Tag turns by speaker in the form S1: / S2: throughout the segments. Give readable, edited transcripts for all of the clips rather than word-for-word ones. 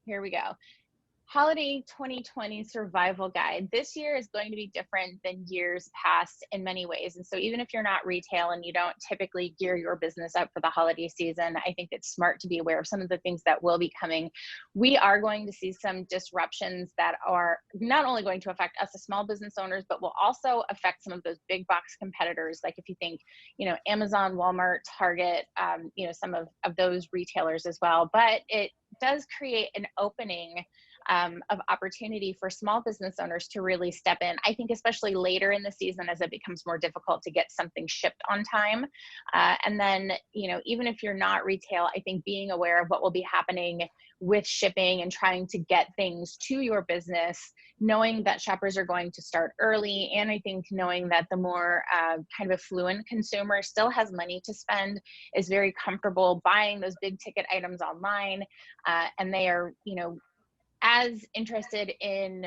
S1: Here we go. Holiday 2020 survival guide. This year is going to be different than years past in many ways. And so even if you're not retail and you don't typically gear your business up for the holiday season, I think it's smart to be aware of some of the things that will be coming. We are going to see some disruptions that are not only going to affect us as small business owners, but will also affect some of those big box competitors. Like if you think, Amazon, Walmart, Target, some of those retailers as well. But it does create an opening of opportunity for small business owners to really step in. I think especially later in the season as it becomes more difficult to get something shipped on time. And then, even if you're not retail, I think being aware of what will be happening with shipping and trying to get things to your business, knowing that shoppers are going to start early. And I think knowing that the more kind of affluent consumer still has money to spend, is very comfortable buying those big ticket items online. And they are, as interested in,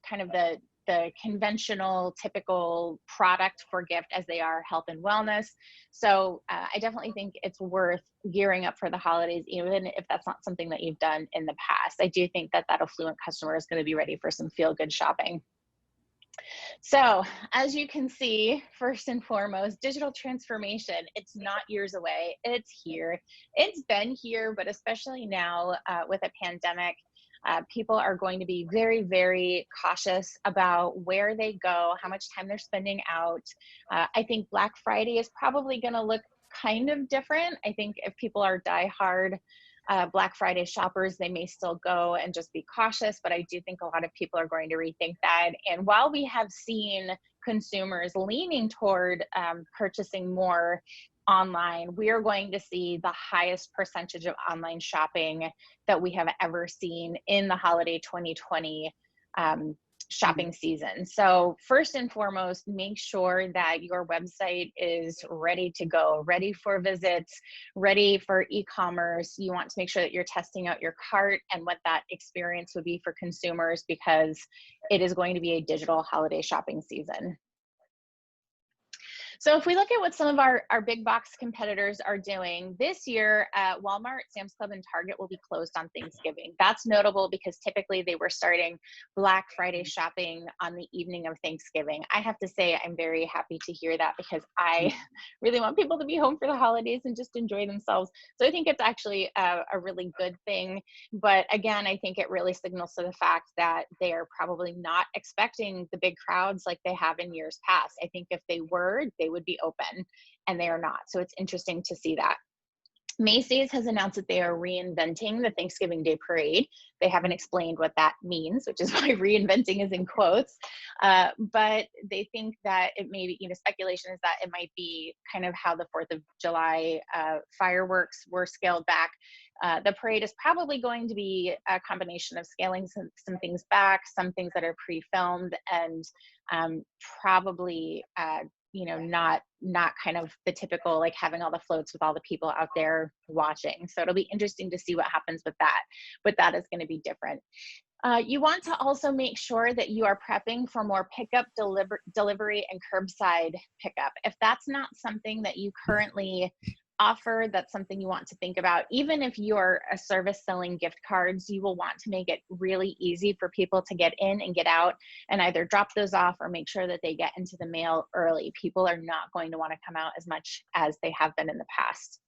S1: kind of the conventional, typical product for gift as they are health and wellness. So I definitely think it's worth gearing up for the holidays, even if that's not something that you've done in the past. I do think that affluent customer is going to be ready for some feel-good shopping. So as you can see, first and foremost, digital transformation, it's not years away, it's here. It's been here, but especially now with a pandemic, people are going to be very, very cautious about where they go, how much time they're spending out. I think Black Friday is probably going to look kind of different. I think if people are diehard Black Friday shoppers, they may still go and just be cautious, but I do think a lot of people are going to rethink that. And while we have seen consumers leaning toward purchasing more online, we are going to see the highest percentage of online shopping that we have ever seen in the holiday 2020 shopping season. So first and foremost, make sure that your website is ready to go, ready for visits, ready for e-commerce. You want to make sure that you're testing out your cart and what that experience would be for consumers, because it is going to be a digital holiday shopping season. So if we look at what some of our big box competitors are doing this year, Walmart, Sam's Club, and Target will be closed on Thanksgiving. That's notable because typically they were starting Black Friday shopping on the evening of Thanksgiving. I have to say I'm very happy to hear that, because I really want people to be home for the holidays and just enjoy themselves. So I think it's actually a really good thing. But again, I think it really signals to the fact that they are probably not expecting the big crowds like they have in years past. I think if they were, they would be open, and they are not. So it's interesting to see that. Macy's has announced that they are reinventing the Thanksgiving Day parade. They haven't explained what that means, which is why reinventing is in quotes. But they think that it may be, speculation is that it might be kind of how the 4th of July fireworks were scaled back. The parade is probably going to be a combination of scaling some things back, some things that are pre-filmed, and probably not kind of the typical, like having all the floats with all the people out there watching. So it'll be interesting to see what happens with that, but that is going to be different. You want to also make sure that you are prepping for more pickup, delivery, and curbside pickup. If that's not something that you currently offer, that's something you want to think about. Even if you're a service selling gift cards, you will want to make it really easy for people to get in and get out and either drop those off or make sure that they get into the mail early. People are not going to want to come out as much as they have been in the past.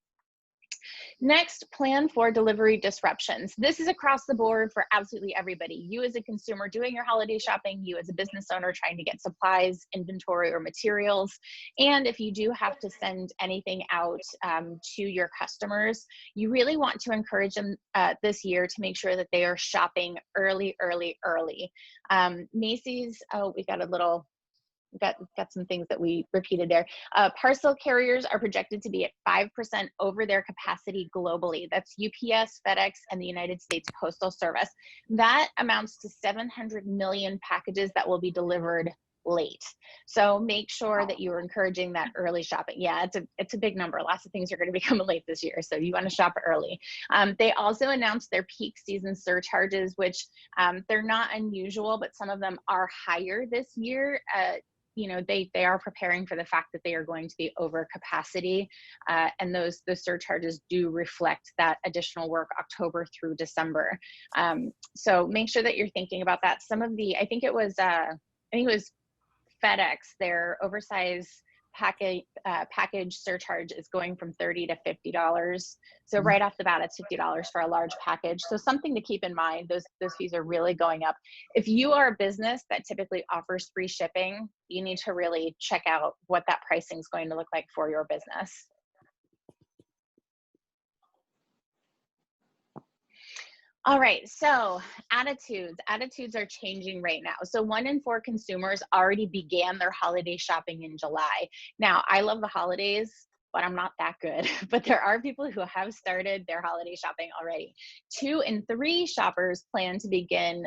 S1: Next, plan for delivery disruptions. This is across the board for absolutely everybody. You as a consumer doing your holiday shopping, you as a business owner trying to get supplies, inventory, or materials. And if you do have to send anything out to your customers, you really want to encourage them this year to make sure that they are shopping early. Macy's, we got a little... Got some things that we repeated there. Parcel carriers are projected to be at 5% over their capacity globally. That's UPS, FedEx, and the United States Postal Service. That amounts to 700 million packages that will be delivered late. So make sure that you're encouraging that early shopping. Yeah, it's a big number. Lots of things are going to be coming late this year, so you want to shop early. They also announced their peak season surcharges, which they're not unusual, but some of them are higher this year. you know, they are preparing for the fact that they are going to be over capacity, and those surcharges do reflect that additional work October through December. So make sure that you're thinking about that. Some of the, I think it was FedEx, their oversized package surcharge is going from $30 to $50. So right off the bat, it's $50 for a large package. So something to keep in mind, those fees are really going up. If you are a business that typically offers free shipping, you need to really check out what that pricing is going to look like for your business. All right, so attitudes are changing right now. So 1 in 4 consumers already began their holiday shopping in July. Now, I love the holidays, but I'm not that good. But there are people who have started their holiday shopping already. 2 in 3 shoppers plan to begin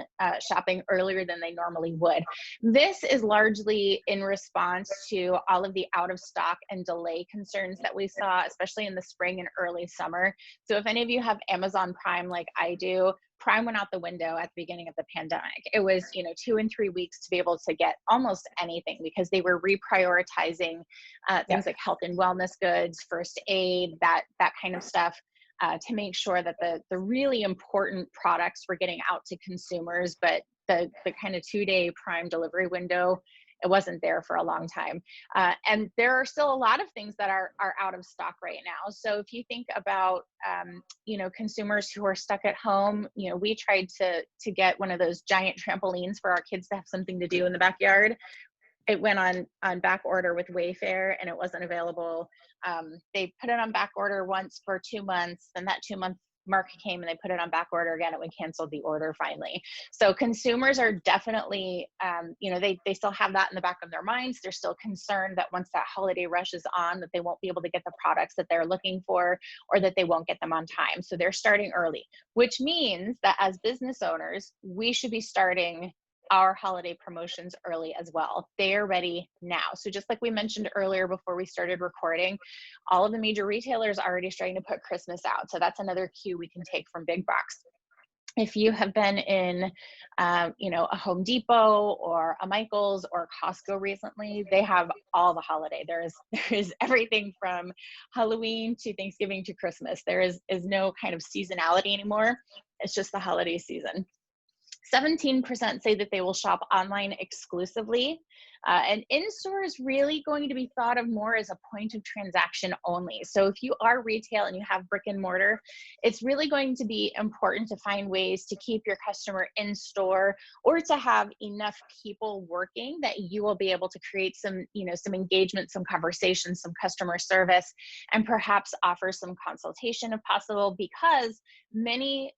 S1: shopping earlier than they normally would. This is largely in response to all of the out of stock and delay concerns that we saw, especially in the spring and early summer. So if any of you have Amazon Prime like I do, Prime went out the window at the beginning of the pandemic. It was, 2 and 3 weeks to be able to get almost anything because they were reprioritizing things like health and wellness goods, first aid, that kind of stuff, to make sure that the really important products were getting out to consumers. But the kind of 2-day Prime delivery window, it wasn't there for a long time. And there are still a lot of things that are out of stock right now. So if you think about, consumers who are stuck at home, we tried to get one of those giant trampolines for our kids to have something to do in the backyard. It went on back order with Wayfair and it wasn't available. They put it on back order once for 2 months, then that 2-month mark came and they put it on back order again and we canceled the order finally. So consumers are definitely, they still have that in the back of their minds. They're still concerned that once that holiday rush is on, that they won't be able to get the products that they're looking for or that they won't get them on time. So they're starting early, which means that as business owners, we should be starting our holiday promotions early as well. They are ready now. So just like we mentioned earlier before we started recording, all of the major retailers are already starting to put Christmas out. So that's another cue we can take from big box. If you have been in, a Home Depot or a Michael's or Costco recently, they have all the holiday. There is everything from Halloween to Thanksgiving to Christmas. There is no kind of seasonality anymore. It's just the holiday season. 17% say that they will shop online exclusively. And in-store is really going to be thought of more as a point of transaction only. So if you are retail and you have brick and mortar, it's really going to be important to find ways to keep your customer in store or to have enough people working that you will be able to create some engagement, some conversation, some customer service, and perhaps offer some consultation if possible, because many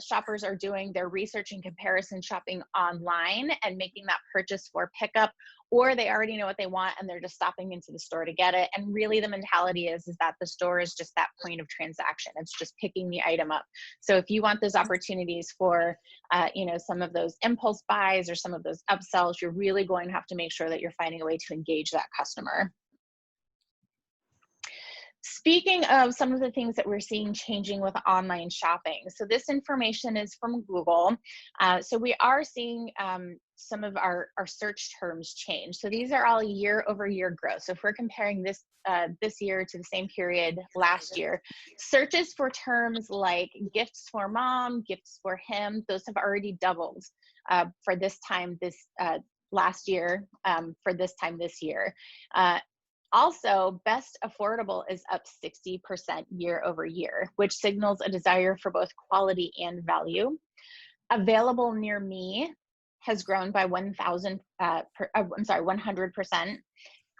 S1: shoppers are doing their research and comparison shopping online and making that purchase for pickup, or they already know what they want and they're just stopping into the store to get it. And really the mentality is that the store is just that point of transaction. It's just picking the item up. So if you want those opportunities for, some of those impulse buys or some of those upsells, you're really going to have to make sure that you're finding a way to engage that customer. Speaking of some of the things that we're seeing changing with online shopping, so this information is from Google. So we are seeing some of our search terms change. So these are all year-over-year growth. So if we're comparing this year to the same period last year, searches for terms like gifts for mom, gifts for him, those have already doubled for this time last year for this time this year. Also, best affordable is up 60% year over year, which signals a desire for both quality and value. Available near me has grown by 100%.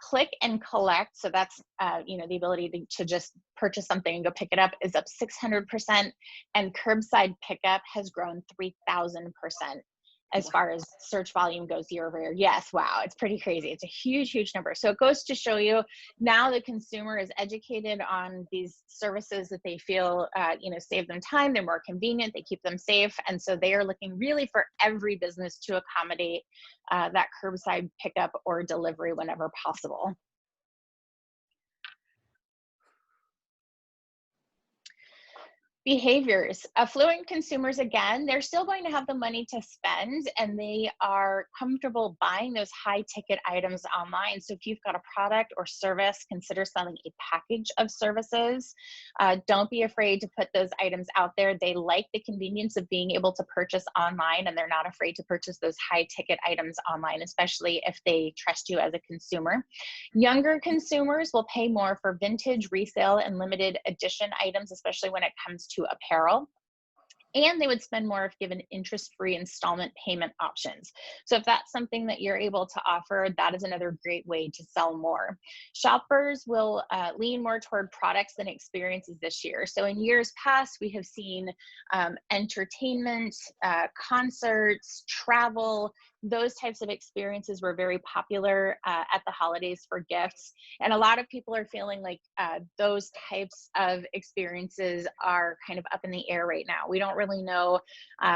S1: Click and collect, so that's the ability to just purchase something and go pick it up, is up 600%, and curbside pickup has grown 3,000%. As far as search volume goes year over year. Yes, wow, it's pretty crazy. It's a huge, huge number. So it goes to show you now the consumer is educated on these services that they feel, save them time, they're more convenient, they keep them safe. And so they are looking really for every business to accommodate that curbside pickup or delivery whenever possible. Behaviors. Affluent consumers, again, they're still going to have the money to spend and they are comfortable buying those high ticket items online. So if you've got a product or service, consider selling a package of services. Don't be afraid to put those items out there. They like the convenience of being able to purchase online and they're not afraid to purchase those high ticket items online, especially if they trust you as a consumer. Younger consumers will pay more for vintage, resale, and limited edition items, especially when it comes to apparel. And they would spend more if given interest-free installment payment options. So if that's something that you're able to offer, that is another great way to sell more. Shoppers will lean more toward products than experiences this year. So in years past, we have seen entertainment, concerts, travel, those types of experiences were very popular at the holidays for gifts. And a lot of people are feeling like those types of experiences are kind of up in the air right now. We don't really know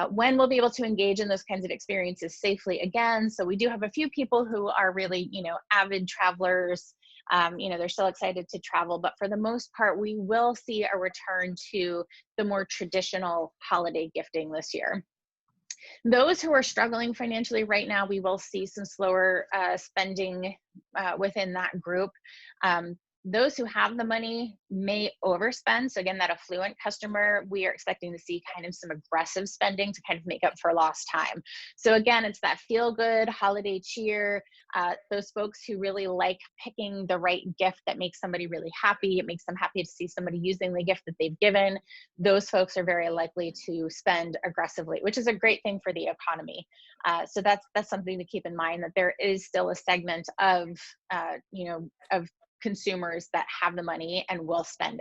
S1: when we'll be able to engage in those kinds of experiences safely again. So we do have a few people who are really, avid travelers. They're still excited to travel, but for the most part, we will see a return to the more traditional holiday gifting this year. Those who are struggling financially right now, we will see some slower spending within that group. Those who have the money may overspend. So again, that affluent customer, we are expecting to see kind of some aggressive spending to kind of make up for lost time. So again, it's that feel good holiday cheer. Those folks who really like picking the right gift that makes somebody really happy. It makes them happy to see somebody using the gift that they've given. Those folks are very likely to spend aggressively, which is a great thing for the economy. So that's something to keep in mind, that there is still a segment of consumers that have the money and will spend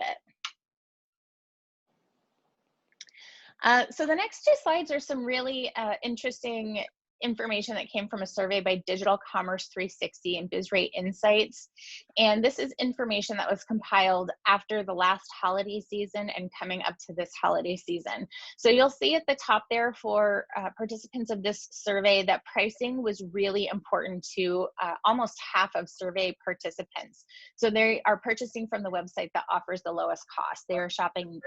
S1: it. So the next two slides are some really interesting information that came from a survey by Digital Commerce 360 and BizRate Insights. And this is information that was compiled after the last holiday season and coming up to this holiday season. So you'll see at the top there for participants of this survey that pricing was really important to almost half of survey participants. So they are purchasing from the website that offers the lowest cost. They are shopping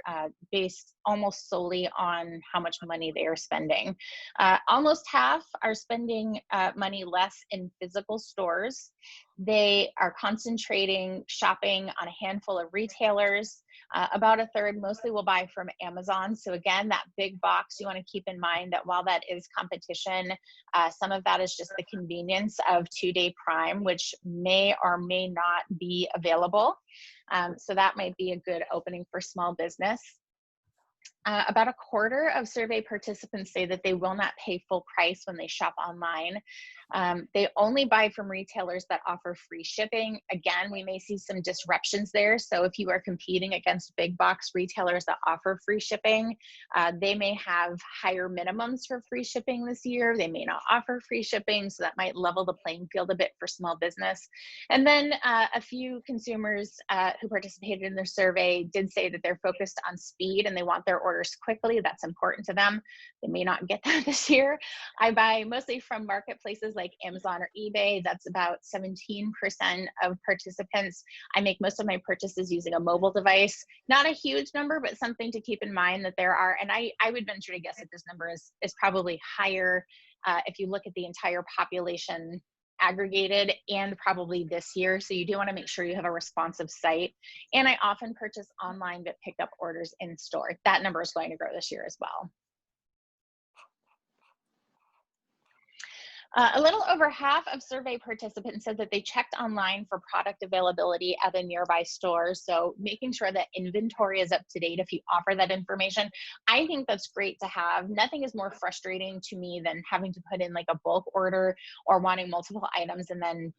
S1: based almost solely on how much money they are spending. Almost half are spending money less in physical stores. They are concentrating shopping on a handful of retailers. About a third mostly will buy from Amazon. So again, that big box, you want to keep in mind that while that is competition, some of that is just the convenience of 2-day Prime, which may or may not be available. So that might be a good opening for small business. About a quarter of survey participants say that they will not pay full price when they shop online. They only buy from retailers that offer free shipping. Again, we may see some disruptions there. So if you are competing against big box retailers that offer free shipping, they may have higher minimums for free shipping this year. They may not offer free shipping, so that might level the playing field a bit for small business. And then a few consumers who participated in their survey did say that they're focused on speed and they want their orders quickly. That's important to them. They may not get that this year. I buy mostly from marketplaces like Amazon or eBay. That's about 17% of participants. I make most of my purchases using a mobile device. Not a huge number, but something to keep in mind that there are, and I would venture to guess that this number is probably higher if you look at the entire population aggregated and probably this year. So you do want to make sure you have a responsive site. And I often purchase online but pick up orders in store. That number is going to grow this year as well. A little over half of survey participants said that they checked online for product availability at a nearby store. So making sure that inventory is up to date if you offer that information. I think that's great to have. Nothing is more frustrating to me than having to put in like a bulk order or wanting multiple items and then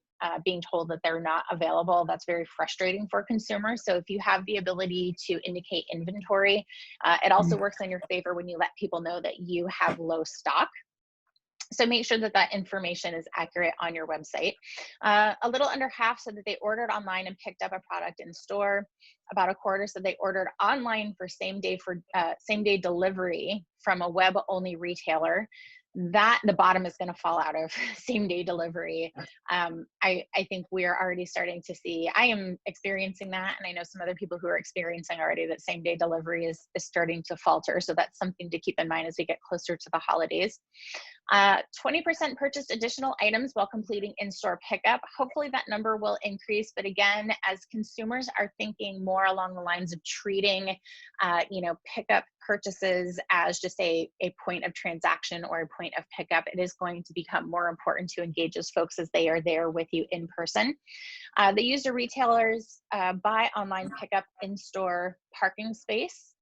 S1: being told that they're not available. That's very frustrating for consumers. So if you have the ability to indicate inventory, it also works in your favor when you let people know that you have low stock. So make sure that that information is accurate on your website. A little under half said that they ordered online and picked up a product in store. About a quarter said they ordered online for same day delivery from a web-only retailer. that the bottom is going to fall out of same day delivery. I think we're already starting to see, I am experiencing that. And I know some other people who are experiencing already that same day delivery is starting to falter. So that's something to keep in mind as we get closer to the holidays. 20% purchased additional items while completing in-store pickup. Hopefully that number will increase. But again, as consumers are thinking more along the lines of treating, pickup purchases as just a point of transaction or a point of pickup, it is going to become more important to engage those folks as they are there with you in person. The user retailers buy online pickup in-store parking space.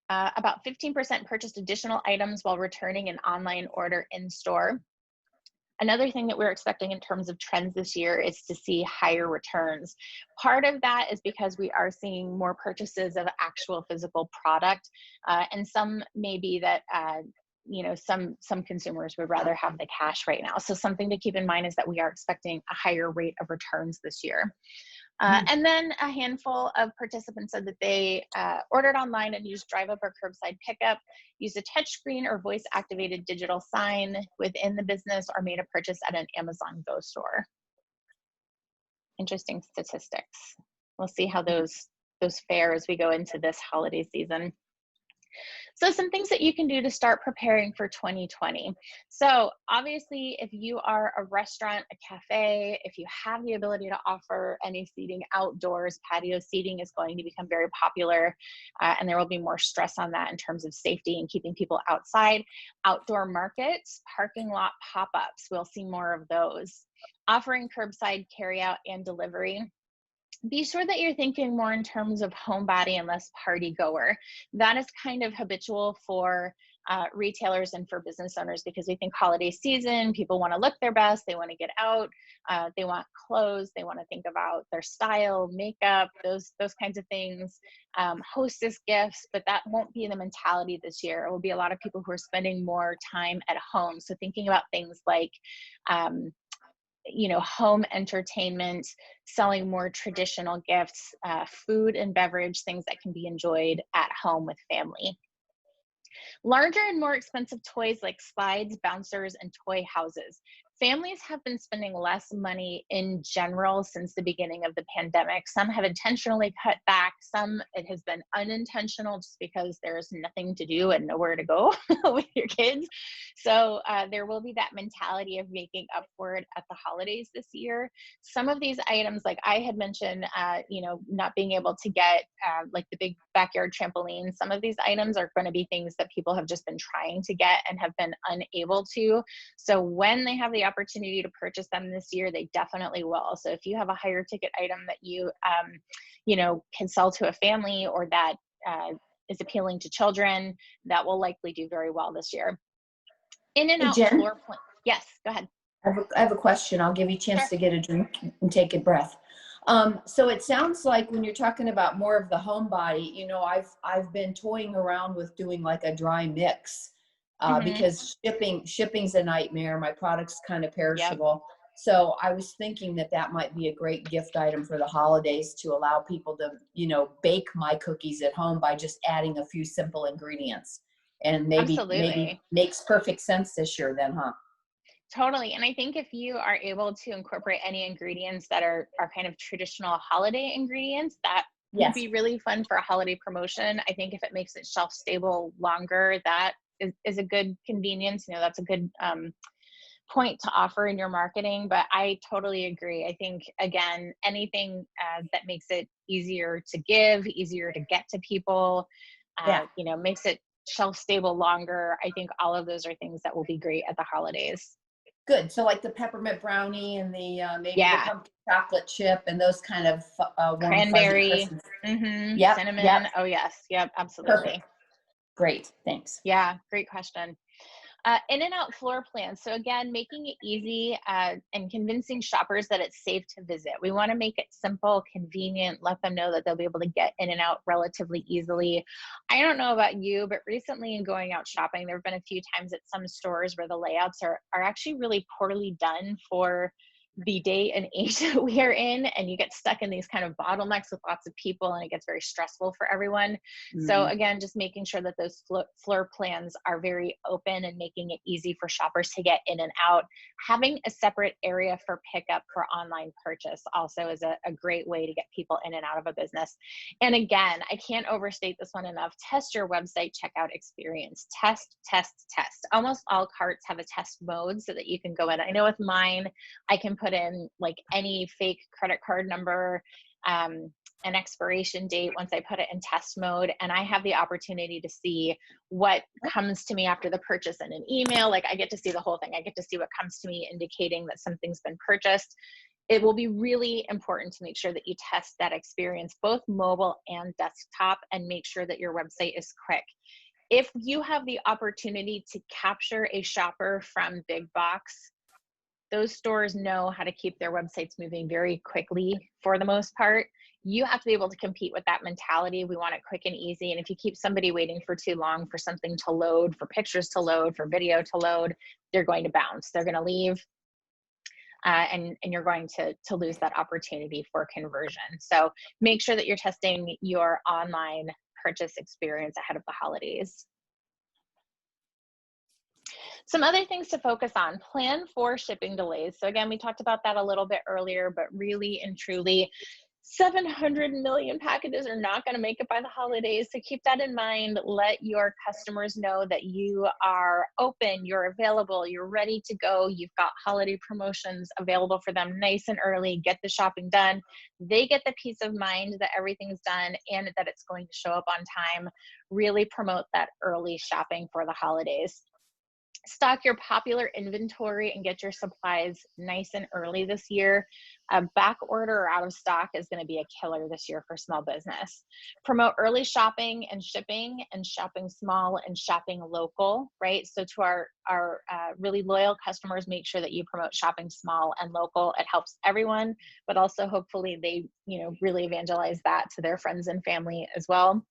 S1: About 15% purchased additional items while returning an online order in store. Another thing that we're expecting in terms of trends this year is to see higher returns. Part of that is because we are seeing more purchases of actual physical product, and some may be that some consumers would rather have the cash right now. So something to keep in mind is that we are expecting a higher rate of returns this year. And then a handful of participants said that they ordered online and used drive up or curbside pickup, used a touchscreen or voice activated digital sign within the business, or made a purchase at an Amazon Go store. Interesting statistics. We'll see how those fare as we go into this holiday season. So some things that you can do to start preparing for 2020. So obviously, if you are a restaurant, a cafe, if you have the ability to offer any seating outdoors, patio seating is going to become very popular, and there will be more stress on that in terms of safety and keeping people outside. Outdoor markets, parking lot pop-ups, we'll see more of those. Offering curbside carryout and delivery. Be sure that you're thinking more in terms of homebody and less party goer. That is kind of habitual for retailers and for business owners, because we think holiday season, people want to look their best, they want to get out, they want clothes, they want to think about their style, makeup, those kinds of things, hostess gifts, but that won't be the mentality this year. It will be a lot of people who are spending more time at home. So thinking about things like home entertainment, selling more traditional gifts, food and beverage, things that can be enjoyed at home with family. Larger and more expensive toys like slides, bouncers, and toy houses. Families have been spending less money in general since the beginning of the pandemic. Some have intentionally cut back. Some it has been unintentional just because there's nothing to do and nowhere to go with your kids. So there will be that mentality of making up for it at the holidays this year. Some of these items, like I had mentioned, not being able to get like the big backyard trampoline, some of these items are going to be things that people have just been trying to get and have been unable to. So when they have the opportunity to purchase them this year, they definitely will. So if you have a higher ticket item that you can sell to a family, or that is appealing to children, that will likely do very well this year. In and
S2: Hey,
S1: out
S2: Jen,
S1: floor plan. Yes, go ahead.
S2: I have a question. I'll give you a chance
S1: Sure.
S2: to get a drink and take a breath. So it sounds like when you're talking about more of the homebody, I've been toying around with doing like a dry mix, because shipping's a nightmare. My product's kind of perishable. Yep. So I was thinking that might be a great gift item for the holidays, to allow people to, bake my cookies at home by just adding a few simple ingredients. And maybe makes perfect sense this year then, huh?
S1: Totally. And I think if you are able to incorporate any ingredients that are kind of traditional holiday ingredients, that would be really fun for a holiday promotion. I think if it makes it shelf stable longer, that is a good convenience. That's a good point to offer in your marketing. But I totally agree. I think, again, anything that makes it easier to give, easier to get to people, makes it shelf stable longer. I think all of those are things that will be great at the holidays.
S2: Good. So like the peppermint brownie and the maybe the pumpkin chocolate chip and those kind of warm,
S1: cranberry, cinnamon.
S2: Yep.
S1: Oh yes. Yep. Absolutely.
S2: Perfect. Great. Thanks.
S1: Yeah. Great question. In and out floor plans. So again, making it easy and convincing shoppers that it's safe to visit. We want to make it simple, convenient, let them know that they'll be able to get in and out relatively easily. I don't know about you, but recently in going out shopping, there have been a few times at some stores where the layouts are actually really poorly done for the day and age that we are in, and you get stuck in these kind of bottlenecks with lots of people, and it gets very stressful for everyone. So again, just making sure that those floor plans are very open and making it easy for shoppers to get in and out. Having a separate area for pickup for online purchase also is a great way to get people in and out of a business. And again, I can't overstate this one enough. Test your website checkout experience. Test, test, test. Almost all carts have a test mode so that you can go in. I know with mine, I can put in like any fake credit card number, an expiration date once I put it in test mode, and I have the opportunity to see what comes to me after the purchase in an email. Like I get to see the whole thing. I get to see what comes to me indicating that something's been purchased. It will be really important to make sure that you test that experience, both mobile and desktop, and make sure that your website is quick. If you have the opportunity to capture a shopper from big box, those stores know how to keep their websites moving very quickly for the most part. You have to be able to compete with that mentality. We want it quick and easy. And if you keep somebody waiting for too long for something to load, for pictures to load, for video to load, they're going to bounce. They're going to leave. And you're going to lose that opportunity for conversion. So make sure that you're testing your online purchase experience ahead of the holidays. Some other things to focus on: plan for shipping delays. So again, we talked about that a little bit earlier, but really and truly, 700 million packages are not going to make it by the holidays. So keep that in mind. Let your customers know that you are open, you're available, you're ready to go. You've got holiday promotions available for them nice and early. Get the shopping done. They get the peace of mind that everything's done and that it's going to show up on time. Really promote that early shopping for the holidays. Stock your popular inventory and get your supplies nice and early this year. Back order or out of stock is going to be a killer this year for small business. Promote early shopping and shipping, and shopping small and shopping local, right? So to our really loyal customers, make sure that you promote shopping small and local. It helps everyone, but also hopefully they, really evangelize that to their friends and family as well.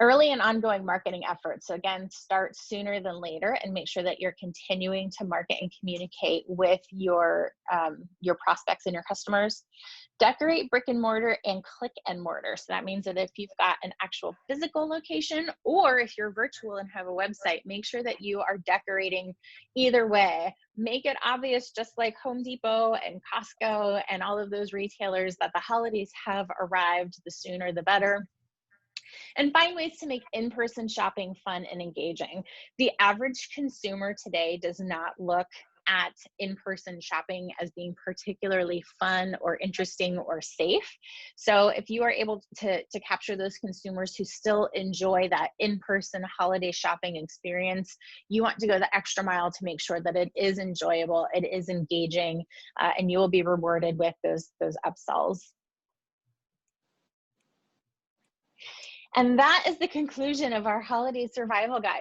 S1: Early and ongoing marketing efforts. So again, start sooner than later and make sure that you're continuing to market and communicate with your prospects and your customers. Decorate brick and mortar and click and mortar. So that means that if you've got an actual physical location, or if you're virtual and have a website, make sure that you are decorating either way. Make it obvious, just like Home Depot and Costco and all of those retailers, that the holidays have arrived. The sooner the better. And find ways to make in-person shopping fun and engaging. The average consumer today does not look at in-person shopping as being particularly fun or interesting or safe. So if you are able to capture those consumers who still enjoy that in-person holiday shopping experience, you want to go the extra mile to make sure that it is enjoyable, it is engaging, and you will be rewarded with those upsells. And that is the conclusion of our holiday survival guide.